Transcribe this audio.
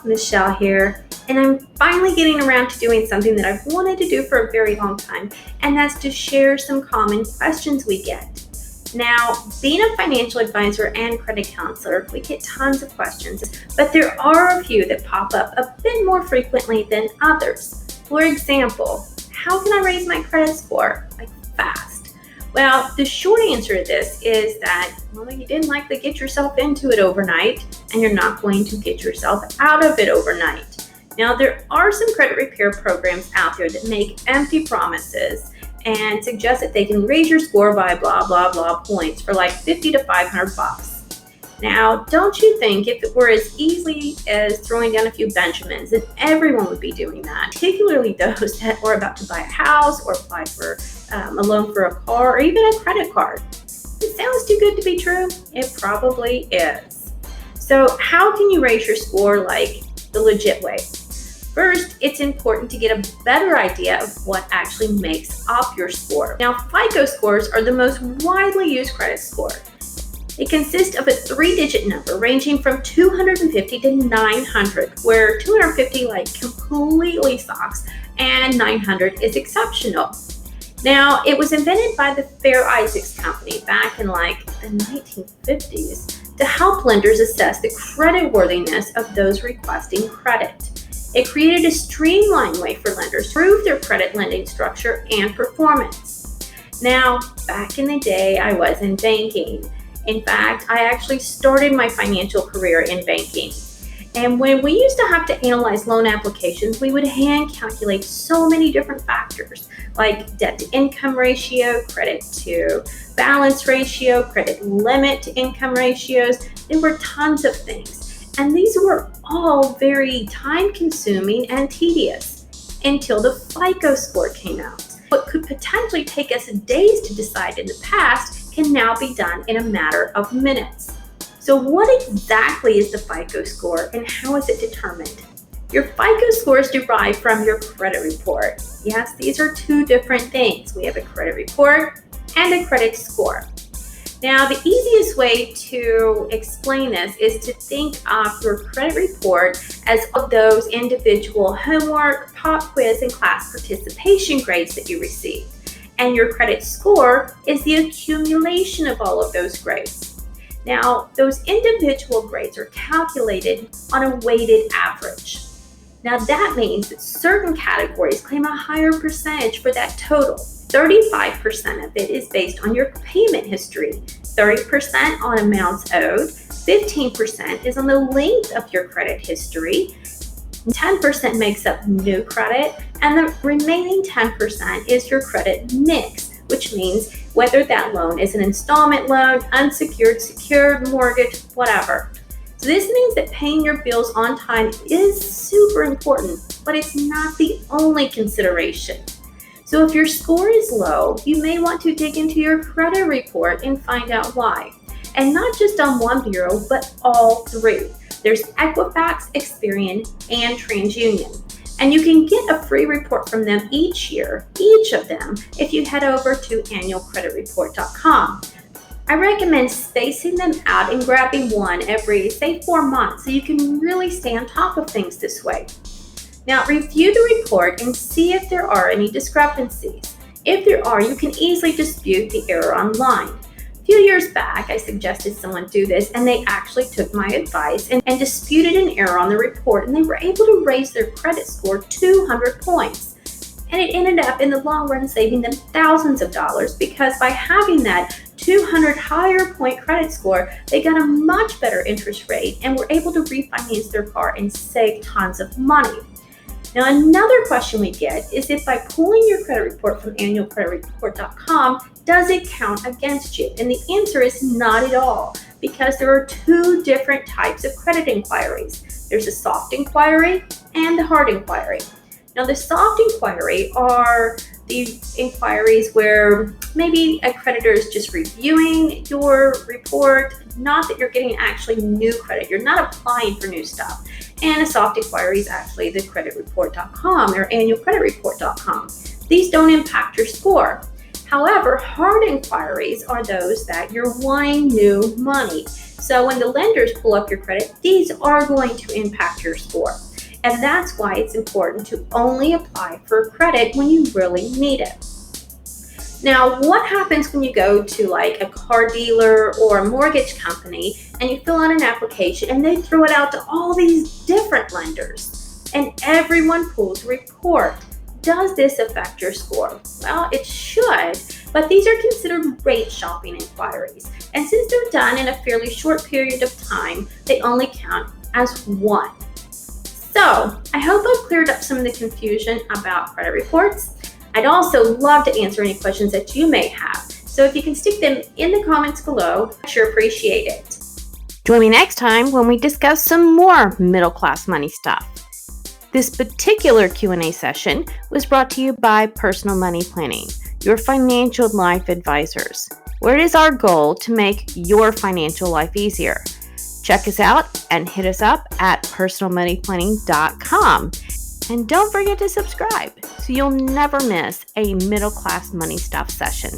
Michelle here, and I'm finally getting around to doing something that I've wanted to do for a very long time, and that's to share some common questions we get. Now, being a financial advisor and credit counselor, we get tons of questions, but there are a few that pop up a bit more frequently than others. For example, how can I raise my credit score, fast? Well, the short answer to this is that, you didn't likely get yourself into it overnight, and you're not going to get yourself out of it overnight. Now, there are some credit repair programs out there that make empty promises and suggest that they can raise your score by blah, blah, blah points for like $50 to $500. Now, don't you think if it were as easy as throwing down a few Benjamins, then everyone would be doing that, particularly those that are about to buy a house or apply for a loan for a car or even a credit card? It sounds too good to be true. It probably is. So how can you raise your score the legit way? First, it's important to get a better idea of what actually makes up your score. Now, FICO scores are the most widely used credit score. It consists of a 3-digit number ranging from 250 to 900, where 250 completely sucks and 900 is exceptional. Now, it was invented by the Fair Isaacs Company back in the 1950s to help lenders assess the creditworthiness of those requesting credit. It created a streamlined way for lenders to prove their credit lending structure and performance. Now, back in the day, I was in banking. In fact, I actually started my financial career in banking. And when we used to have to analyze loan applications, we would hand calculate so many different factors like debt to income ratio, credit to balance ratio, credit limit to income ratios. There were tons of things. And these were all very time consuming and tedious until the FICO score came out. What could potentially take us days to decide in the past can now be done in a matter of minutes. So what exactly is the FICO score and how is it determined? Your FICO score is derived from your credit report. Yes, these are two different things. We have a credit report and a credit score. Now, the easiest way to explain this is to think of your credit report as of those individual homework, pop quiz, and class participation grades that you received. And your credit score is the accumulation of all of those grades. Now, those individual grades are calculated on a weighted average. Now, that means that certain categories claim a higher percentage for that total. 35% of it is based on your payment history, 30% on amounts owed, 15% is on the length of your credit history, 10% makes up new credit, and the remaining 10% is your credit mix, which means whether that loan is an installment loan, unsecured, secured, mortgage, whatever. So this means that paying your bills on time is super important, but it's not the only consideration. So if your score is low, you may want to dig into your credit report and find out why. And not just on one bureau, but all three. There's Equifax, Experian, and TransUnion. And you can get a free report from them each year, each of them, if you head over to annualcreditreport.com. I recommend spacing them out and grabbing one every, 4 months so you can really stay on top of things this way. Now, review the report and see if there are any discrepancies. If there are, you can easily dispute the error online. A few years back, I suggested someone do this, and they actually took my advice and disputed an error on the report, and they were able to raise their credit score 200 points. And it ended up in the long run saving them thousands of dollars because by having that 200 higher point credit score, they got a much better interest rate and were able to refinance their car and save tons of money. Now, another question we get is if by pulling your credit report from annualcreditreport.com, does it count against you? And the answer is not at all, because there are two different types of credit inquiries. There's a soft inquiry and the hard inquiry. Now, the soft inquiry are the inquiries where maybe a creditor is just reviewing your report, not that you're getting actually new credit. You're not applying for new stuff. And a soft inquiry is actually the creditreport.com or annualcreditreport.com. These don't impact your score. However, hard inquiries are those that you're wanting new money. So when the lenders pull up your credit, these are going to impact your score. And that's why it's important to only apply for credit when you really need it. Now, what happens when you go to like a car dealer or a mortgage company and you fill out an application and they throw it out to all these different lenders and everyone pulls a report? Does this affect your score? Well, it should, but these are considered rate shopping inquiries. And since they're done in a fairly short period of time, they only count as one. So, I hope I've cleared up some of the confusion about credit reports. I'd also love to answer any questions that you may have. So if you can stick them in the comments below, I'd sure appreciate it. Join me next time when we discuss some more middle class money stuff. This particular Q&A session was brought to you by Personal Money Planning, your financial life advisors, where it is our goal to make your financial life easier. Check us out and hit us up at personalmoneyplanning.com. And don't forget to subscribe so you'll never miss a middle class money stuff session.